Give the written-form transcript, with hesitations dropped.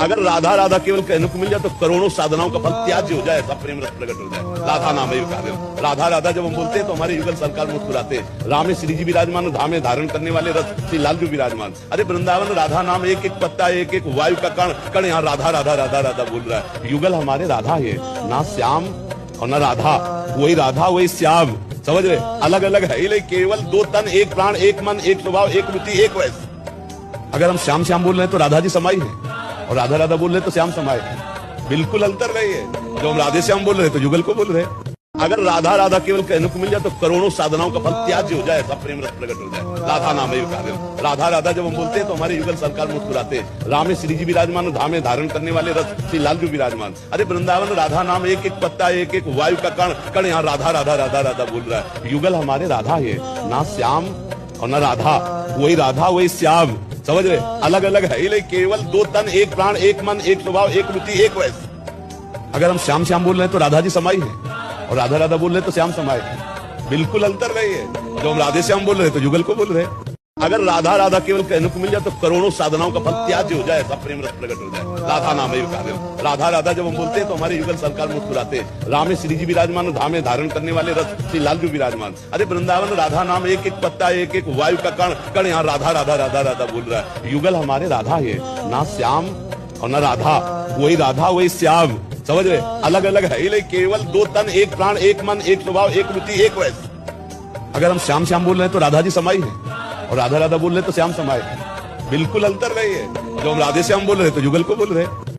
अगर राधा राधा केवल कहने को मिल जाए तो करोड़ों साधनाओं का फल त्याज्य हो जाए, ऐसा प्रेम रस प्रकट हो जाए। राधा नाम है काव्यम। राधा राधा जब हम बोलते हैं तो हमारे युगल सरकार मुस्कुराते हैं। राम में श्री जी विराजमान, धामे धारण करने वाले रस श्री लाल जी विराजमान। अरे वृंदावन राधा नाम एक एक पत्ता, एक एक वायु का कण कण यहाँ राधा राधा राधा राधा बोल रहा है। युगल हमारे राधा है, ना श्याम और ना राधा। वही राधा वही श्याम, समझ रहे? अलग अलग है, लेकिन केवल दो तन, एक प्राण, एक मन, एक स्वभाव, एक रुचि, एक वैस। अगर हम श्याम श्याम बोल रहे हैं तो राधा जी समाई है, और राधा राधा बोल रहे तो श्याम समाये है। बिल्कुल अंतर नहीं है। जो हम राधे श्याम बोल रहे तो युगल को बोल रहे। अगर राधा राधा केवल कहने को मिल जाए तो करोड़ों साधनाओं का फल त्याज्य हो जाए, ऐसा प्रेम रस प्रकट हो जाए। राधा नाम है काव्यम। राधा राधा जब हम बोलते हैं तो हमारे युगल सरकार मुस्कुराते हैं। राम में श्री जी विराजमान, धामे धारण करने वाले रस श्री लाल जी विराजमान। अरे वृंदावन राधा नाम एक एक पत्ता, एक एक वायु का कण कण यहाँ राधा राधा राधा राधा बोल रहा है। युगल हमारे राधा है, ना श्याम और ना राधा। वही राधा वही श्याम, समझ रहे? अलग अलग है, लेकिन केवल दो तन, एक प्राण, एक मन, एक स्वभाव, एक रुचि, एक वैस। अगर हम श्याम श्याम बोल रहे हैं तो राधा जी समाई है, और राधा राधा बोल रहे तो श्याम समाये है। बिल्कुल अंतर नहीं है। जो हम राधे श्याम बोल रहे तो युगल को बोल रहे। अगर राधा राधा केवल कहने को मिल जाए तो करोड़ों साधनाओं का फल त्याज्य हो जाए, ऐसा प्रेम रस प्रकट हो जाए। राधा नाम है काव्यम। राधा राधा जब हम बोलते हैं तो हमारे युगल सरकार मुस्कुराते हैं। राम में श्री जी विराजमान, धामे धारण करने वाले रस श्री लाल जी विराजमान। अरे वृंदावन राधा नाम एक एक पत्ता, एक एक वायु का कण कण यहाँ राधा राधा राधा राधा बोल रहा है। युगल हमारे राधा है, ना श्याम और ना राधा। वही राधा वही श्याम, समझ रहे? अलग अलग है, लेकिन केवल दो तन, एक प्राण, एक मन, एक स्वभाव, एक रुचि, एक वैस। अगर हम श्याम श्याम बोल रहे हैं तो राधा जी समाई है, और राधा राधा बोल रहे तो श्याम समाये है। बिल्कुल अंतर नहीं है। जो हम राधे श्याम बोल रहे तो युगल को बोल रहे।